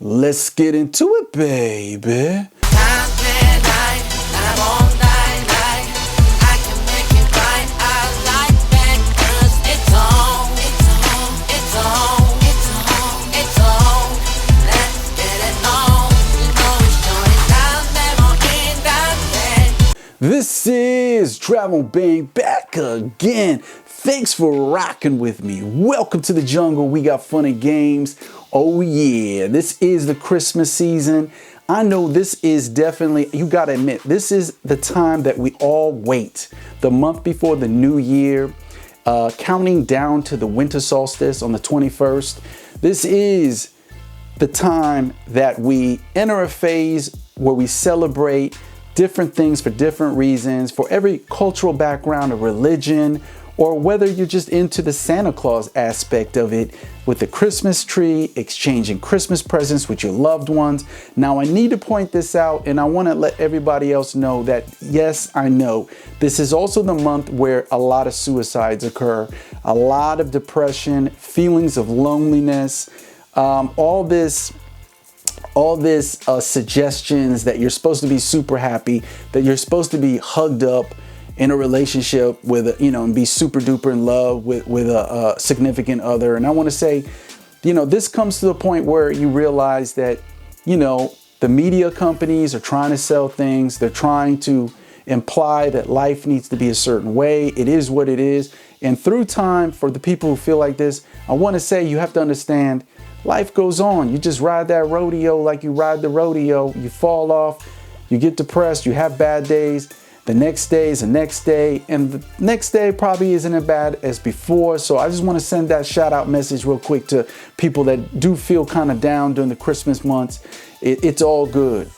Let's get into it, baby. This is Travel Bang back again. Thanks for rocking with me. Welcome to the jungle. We got fun and games. Oh yeah, this is the Christmas season. I know this is definitely, you gotta admit, this is the time that we all wait. The month before the new year, counting down to the winter solstice on the 21st. This is the time that we enter a phase where we celebrate different things for different reasons, for every cultural background or religion, or whether you're just into the Santa Claus aspect of it with the Christmas tree, exchanging Christmas presents with your loved ones. Now, I need to point this out, and I want to let everybody else know that, yes, I know this is also the month where a lot of suicides occur, a lot of depression, feelings of loneliness, all this suggestions that you're supposed to be super happy, that you're supposed to be hugged up in a relationship with, and be super duper in love with a significant other. And I want to say, this comes to the point where you realize that, the media companies are trying to sell things. They're trying to imply that life needs to be a certain way. It is what it is. And through time, for the people who feel like this, I want to say you have to understand life goes on. You just ride that rodeo like you ride the rodeo. You fall off, you get depressed, you have bad days. The next day is the next day, and the next day probably isn't as bad as before. So I just want to send that shout out message real quick to people that do feel kind of down during the Christmas months. It's all good.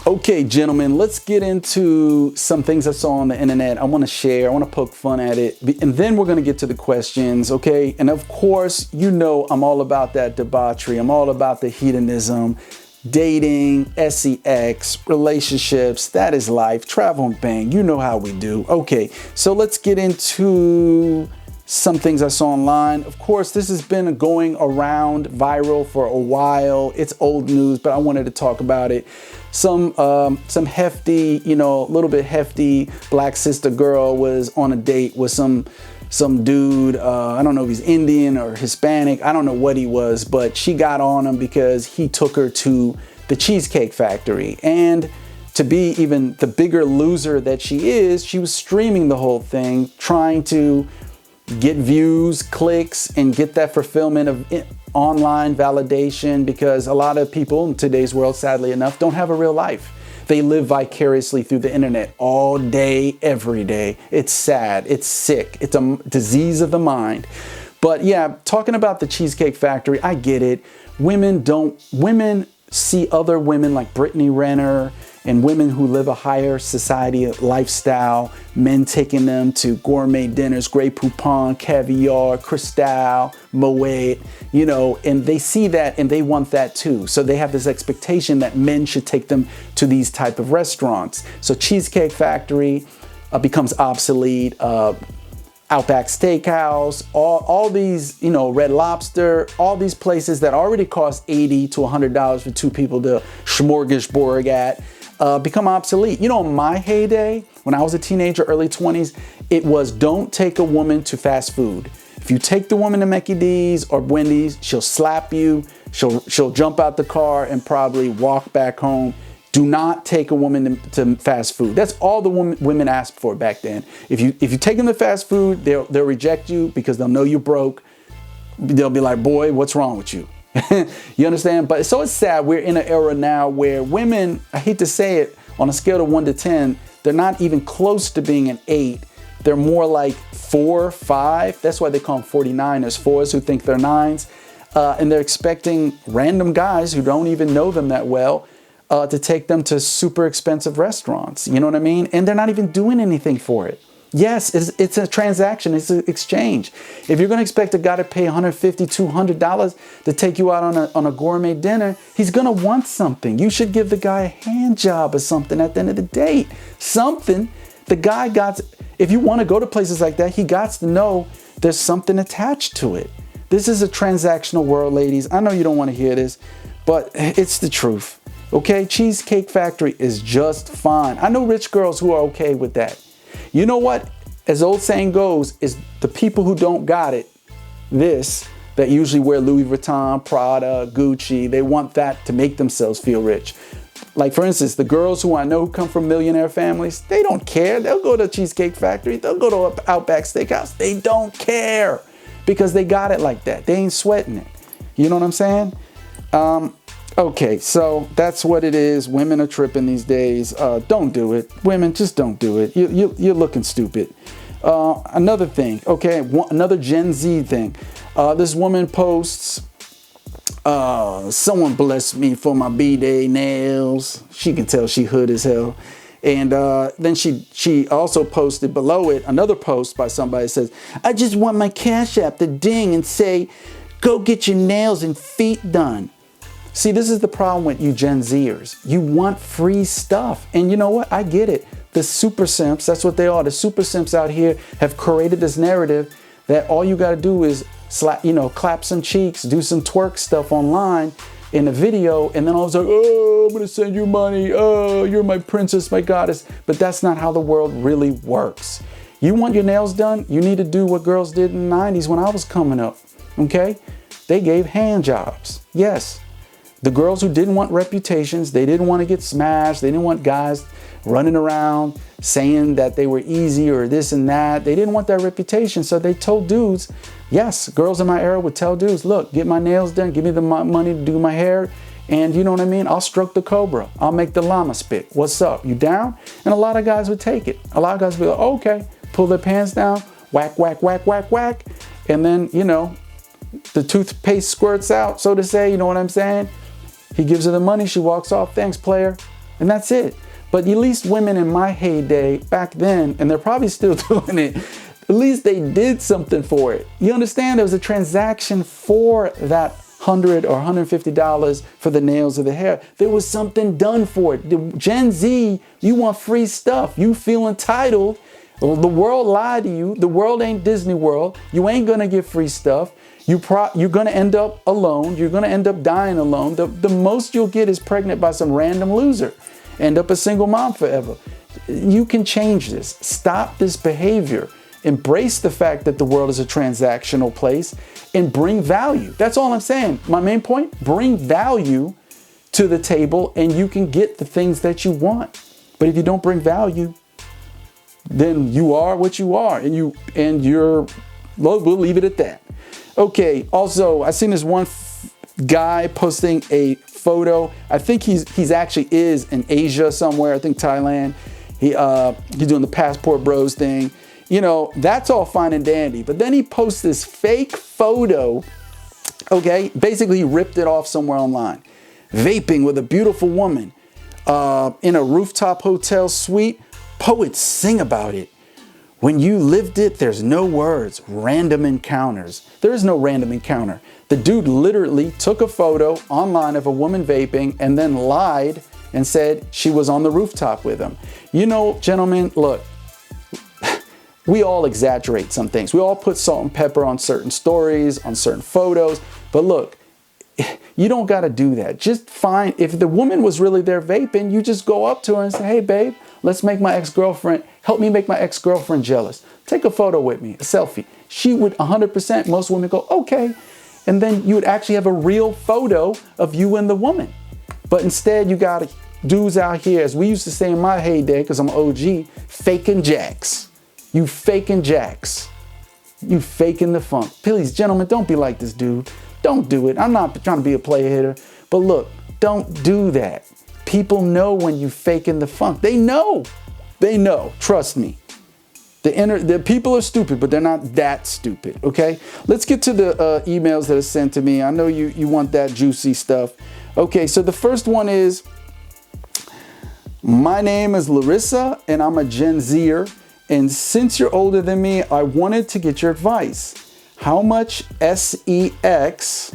Okay, gentlemen, let's get into some things I saw on the internet. I want to share, I want to poke fun at it, and then we're going to get to the questions, okay? And of course, I'm all about that debauchery. I'm all about the hedonism, dating, sex, relationships. That is life. Travel and bang. You know how we do. Okay, so let's get into some things I saw online. Of course, this has been going around viral for a while. It's old news, but I wanted to talk about it. Some hefty, a little bit hefty black sister girl was on a date with some dude. I don't know if he's Indian or Hispanic. I don't know what he was, but she got on him because he took her to the Cheesecake Factory. And to be even the bigger loser that she is, she was streaming the whole thing, trying to get views, clicks, and get that fulfillment of online validation, because a lot of people in today's world, sadly enough, don't have a real life. They live vicariously through the internet all day, every day. It's sad. It's sick. It's a disease of the mind. But yeah, talking about the Cheesecake Factory, I get it. Women see other women like Brittany Renner and women who live a higher society lifestyle, men taking them to gourmet dinners, Grey Poupon, caviar, Cristal, Moet, and they see that and they want that too. So they have this expectation that men should take them to these type of restaurants. So Cheesecake Factory becomes obsolete. Outback Steakhouse, all these, Red Lobster, all these places that already cost $80 to $100 for two people to smorgasbord at, become obsolete. In my heyday, when I was a teenager, early 20s, it was don't take a woman to fast food. If you take the woman to Mickey D's or Wendy's, she'll slap you, she'll jump out the car and probably walk back home. Do not take a woman to fast food. That's all the women asked for back then. If you take them to fast food, they'll reject you because they'll know you're broke. They'll be like, boy, what's wrong with you? You understand? But so it's sad. We're in an era now where women, I hate to say it, on a scale of 1 to 10, they're not even close to being an 8. They're more like 4, 5. That's why they call them 49ers, 4s who think they're 9s. And they're expecting random guys who don't even know them that well to take them to super expensive restaurants. You know what I mean? And they're not even doing anything for it. Yes, it's a transaction. It's an exchange. If you're going to expect a guy to pay $150, $200 to take you out on a gourmet dinner, he's going to want something. You should give the guy a hand job or something at the end of the date. Something. The guy if you want to go to places like that, he got to know there's something attached to it. This is a transactional world, ladies. I know you don't want to hear this, but it's the truth. Okay, Cheesecake Factory is just fine. I know rich girls who are okay with that. You know what? As old saying goes, is the people who don't got it, that usually wear Louis Vuitton, Prada, Gucci, they want that to make themselves feel rich. Like for instance, the girls who I know who come from millionaire families, they don't care. They'll go to Cheesecake Factory, they'll go to Outback Steakhouse. They don't care because they got it like that. They ain't sweating it. You know what I'm saying? Okay, so that's what it is. Women are tripping these days. Don't do it. Women, just don't do it. You're looking stupid. Another thing, okay, another Gen Z thing. This woman posts, someone blessed me for my B-Day nails. She can tell she hood as hell. And then she also posted below it another post by somebody that says, I just want my Cash App to ding and say, go get your nails and feet done. See, this is the problem with you Gen Zers. You want free stuff. And you know what? I get it. The super simps, that's what they are. The super simps out here have created this narrative that all you got to do is clap some cheeks, do some twerk stuff online in a video, and then all of a sudden, oh, I'm going to send you money. Oh, you're my princess, my goddess. But that's not how the world really works. You want your nails done? You need to do what girls did in the 90s when I was coming up. Okay? They gave hand jobs. Yes. The girls who didn't want reputations, they didn't want to get smashed, they didn't want guys running around saying that they were easy or this and that. They didn't want that reputation, so they told dudes, yes, girls in my era would tell dudes, look, get my nails done, give me the money to do my hair, and you know what I mean? I'll stroke the cobra, I'll make the llama spit. What's up, you down? And a lot of guys would take it. A lot of guys would be like, okay, pull their pants down, whack, whack, whack, whack, whack, and then, you know, the toothpaste squirts out, so to say, you know what I'm saying? He gives her the money, she walks off, thanks player, and that's it. But at least women in my heyday back then, and they're probably still doing it, at least they did something for it. You understand? There was a transaction for that $100 or $150 for the nails or the hair. There was something done for it. The Gen Z, you want free stuff. You feel entitled. Well, the world lied to you. The world ain't Disney World. You ain't gonna get free stuff. You're going to end up alone. You're going to end up dying alone. The most you'll get is pregnant by some random loser. End up a single mom forever. You can change this. Stop this behavior. Embrace the fact that the world is a transactional place and bring value. That's all I'm saying. My main point, bring value to the table and you can get the things that you want. But if you don't bring value, then you are what you are and you're, we'll leave it at that. Okay, also, I seen this one guy posting a photo. I think he's actually is in Asia somewhere, I think Thailand. He's doing the passport bros thing. You know, that's all fine and dandy. But then he posts this fake photo, okay? Basically, he ripped it off somewhere online. Vaping with a beautiful woman in a rooftop hotel suite. Poets sing about it. When you lived it, there's no words, random encounters. There is no random encounter. The dude literally took a photo online of a woman vaping and then lied and said she was on the rooftop with him. You know, gentlemen, look, we all exaggerate some things. We all put salt and pepper on certain stories, on certain photos. But look, you don't got to do that. Just find, if the woman was really there vaping, you just go up to her and say, hey, babe, let's make my ex-girlfriend, help me make my ex-girlfriend jealous. Take a photo with me, a selfie. She would 100%, most women go, okay. And then you would actually have a real photo of you and the woman. But instead, you got dudes out here, as we used to say in my heyday, because I'm OG, faking jacks. You faking jacks. You faking the funk. Please, gentlemen, don't be like this dude. Don't do it. I'm not trying to be a player hitter. But look, don't do that. People know when you faking the funk. They know. They know. Trust me. The people are stupid, but they're not that stupid, okay? Let's get to the emails that are sent to me. I know you want that juicy stuff. Okay, so the first one is, my name is Larissa, and I'm a Gen Zer. And since you're older than me, I wanted to get your advice. How much SEX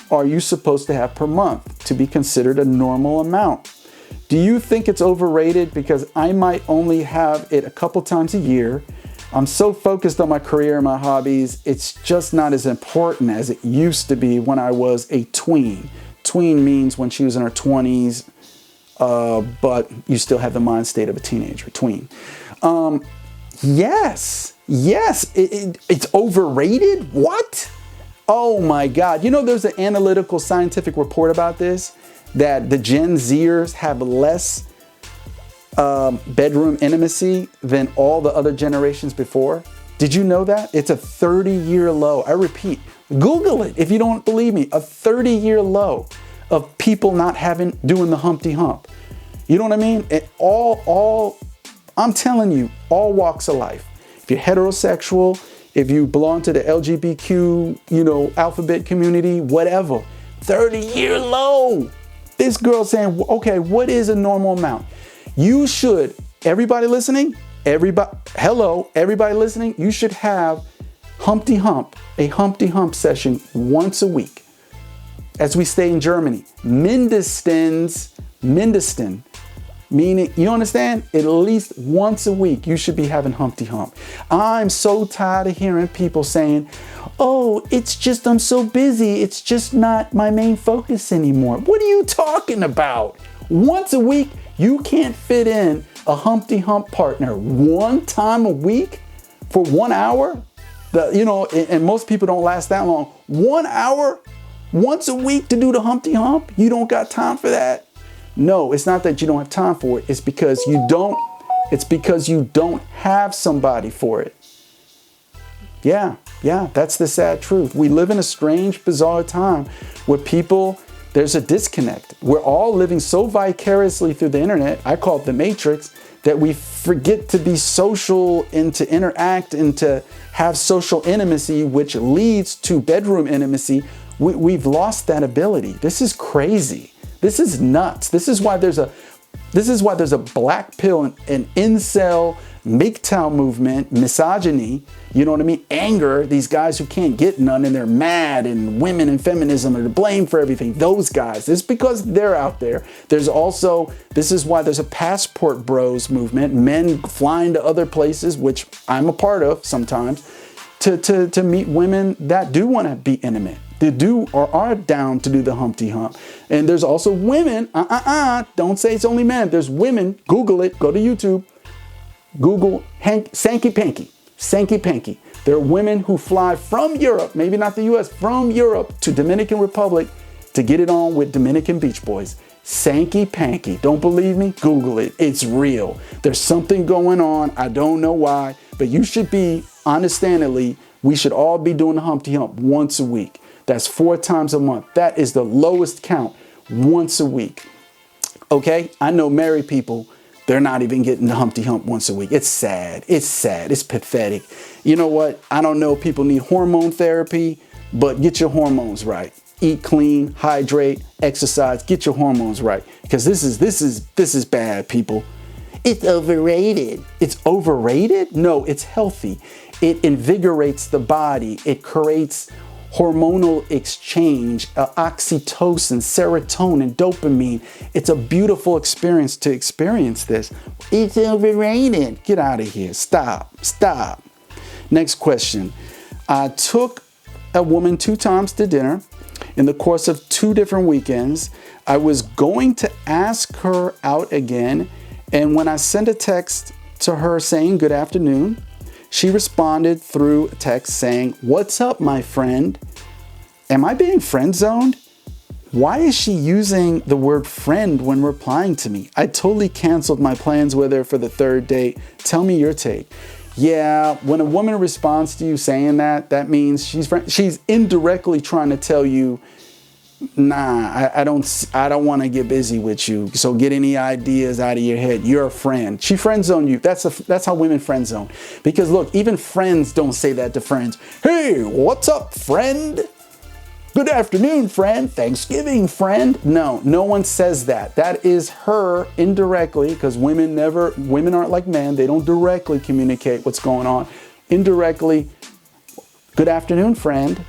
are you supposed to have per month to be considered a normal amount? Do you think it's overrated because I might only have it a couple times a year? I'm so focused on my career and my hobbies, it's just not as important as it used to be when I was a tween. Tween means when she was in her 20s, but you still have the mind state of a teenager, tween. Yes, it's overrated. What? Oh my God. You know, there's an analytical scientific report about this, that the Gen Zers have less bedroom intimacy than all the other generations before. Did you know that? It's a 30-year low. I repeat, Google it if you don't believe me. A 30-year low of people not doing the Humpty Hump. You know what I mean? I'm telling you, all walks of life. If you're heterosexual, if you belong to the LGBTQ, alphabet community, whatever, 30-year low. This girl saying, okay, what is a normal amount? You should, everybody listening, everybody listening, you should have a Humpty Hump session once a week. As we stay in Germany, Mindestens, meaning, you understand? At least once a week, you should be having Humpty Hump. I'm so tired of hearing people saying, oh, it's just, I'm so busy. It's just not my main focus anymore. What are you talking about? Once a week, you can't fit in a Humpty Hump partner one time a week for 1 hour? And most people don't last that long. 1 hour once a week to do the Humpty Hump? You don't got time for that? No, it's not that you don't have time for it. It's because you don't have somebody for it. Yeah, that's the sad truth. We live in a strange, bizarre time where there's a disconnect. We're all living so vicariously through the internet, I call it the Matrix, that we forget to be social and to interact and to have social intimacy, which leads to bedroom intimacy. We've lost that ability. This is crazy. This is nuts. This is why there's a black pill and incel MGTOW movement, misogyny, you know what I mean? Anger, these guys who can't get none and they're mad, and women and feminism are to blame for everything. Those guys, it's because they're out there. This is why there's a passport bros movement, men flying to other places, which I'm a part of sometimes, to meet women that do want to be intimate. They do or are down to do the Humpty Hump. And there's also women, don't say it's only men. There's women, Google it, go to YouTube, Google Sankey Panky. There are women who fly from Europe, maybe not the US, from Europe to Dominican Republic to get it on with Dominican Beach Boys. Sankey Panky. Don't believe me? Google it. It's real. There's something going on. I don't know why, but you should be, understandably, we should all be doing the Humpty Hump once a week. That's 4 times a month. That is the lowest count, once a week. Okay? I know married people, they're not even getting the Humpty Hump once a week. It's sad. It's pathetic. You know what? I don't know if people need hormone therapy, but get your hormones right. Eat clean, hydrate, exercise, get your hormones right. Because this is bad, people. It's overrated. It's overrated? No, it's healthy. It invigorates the body. It creates hormonal exchange, oxytocin, serotonin, dopamine. It's a beautiful experience to experience this. It's overrated. Get out of here. Stop. Next question. I took a woman 2 times to dinner in the course of 2 different weekends. I was going to ask her out again, and when I sent a text to her saying good afternoon, she responded through a text saying, "What's up, my friend? Am I being friend zoned? Why is she using the word friend when replying to me? I totally canceled my plans with her for the 3rd date. Tell me your take." Yeah, when a woman responds to you saying that means she's indirectly trying to tell you, nah, I don't want to get busy with you. So get any ideas out of your head. You're a friend. She friend zoned you. That's how women friend zone. Because look, even friends don't say that to friends. Hey, what's up, friend? Good afternoon, friend. Thanksgiving, friend. No one says that. That is her indirectly, because women aren't like men. They don't directly communicate what's going on. Indirectly, good afternoon, friend.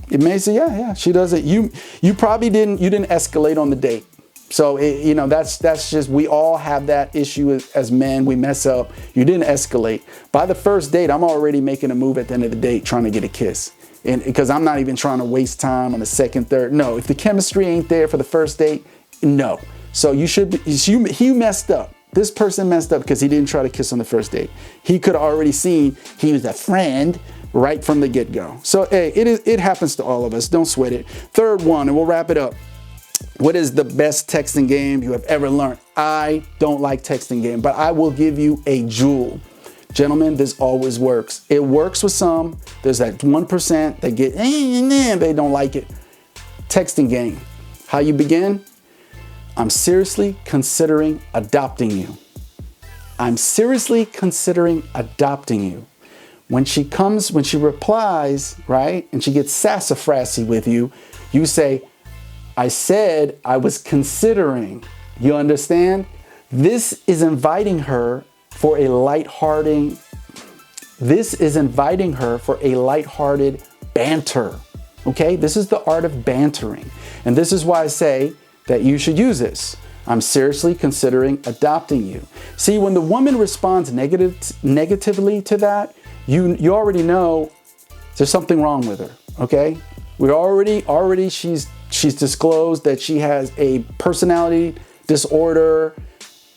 It may say, yeah, she does it. You probably didn't escalate on the date. So, that's just, we all have that issue as men. We mess up. You didn't escalate. By the first date, I'm already making a move at the end of the date, trying to get a kiss. And because I'm not even trying to waste time on the second, third. No, if the chemistry ain't there for the first date, no. So you should be, he messed up. This person messed up because he didn't try to kiss on the first date. He could have already seen he was a friend right from the get-go. So hey, it happens to all of us. Don't sweat it. Third one, and we'll wrap it up. What is the best texting game you have ever learned? I don't like texting game, but I will give you a jewel. Gentlemen, this always works. It works with some. There's that 1% that get, they don't like it. Texting game. How you begin? I'm seriously considering adopting you. I'm seriously considering adopting you. When she replies, right, and she gets sassafrassy with you, you say, I said I was considering. You understand? This is inviting her for a lighthearted banter. Okay? This is the art of bantering. And this is why I say that you should use this. I'm seriously considering adopting you. See, when the woman responds negatively to that, you already know there's something wrong with her. Okay? She's disclosed that she has a personality disorder.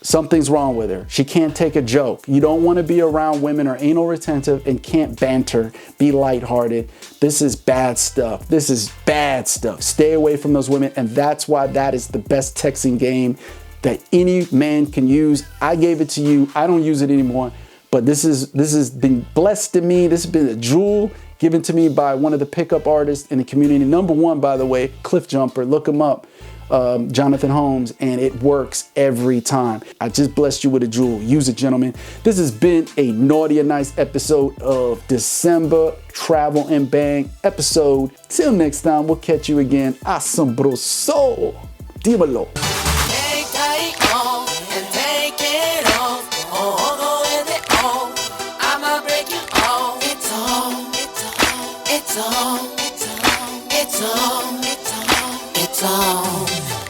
Something's wrong with her. She can't take a joke. You don't want to be around women who are anal retentive and can't banter, be lighthearted. This is bad stuff. This is bad stuff. Stay away from those women. And that's why that is the best texting game that any man can use. I gave it to you. I don't use it anymore. But this has been blessed to me. This has been a jewel given to me by one of the pickup artists in the community. Number one, by the way, Cliff Jumper. Look him up. Jonathan Holmes, and it works every time. I just blessed you with a jewel. Use it, gentlemen. This has been a naughty and nice episode of December Travel and Bang episode. Till next time, we'll catch you again. Asombroso. Dímelo. Take tight on and take it off. Oh, go with it on. I'ma break you off. It's on. It's on. It's on. It's on. It's on. It's on.